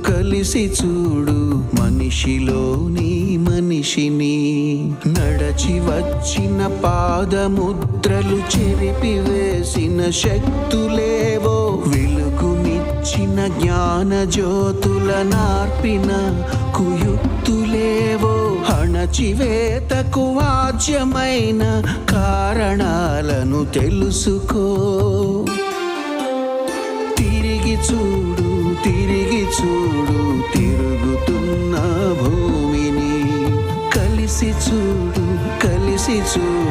కలిసి చూడు మనిషిలోని మనిషిని. నడచి వచ్చిన పాదముద్రలు చెరిపివేసిన శక్తులేవో, వెలుగునిచ్చిన జ్ఞాన జ్యోతుల నార్పిన కుయుక్తులేవో, అణచివేతకు వాజ్యమైన కారణాలను తెలుసుకో. తిరిగి చూడు తిరిగి చూడు తిరుగుతున్న భూమిని, కలిసి చూడు కలిసి చూడు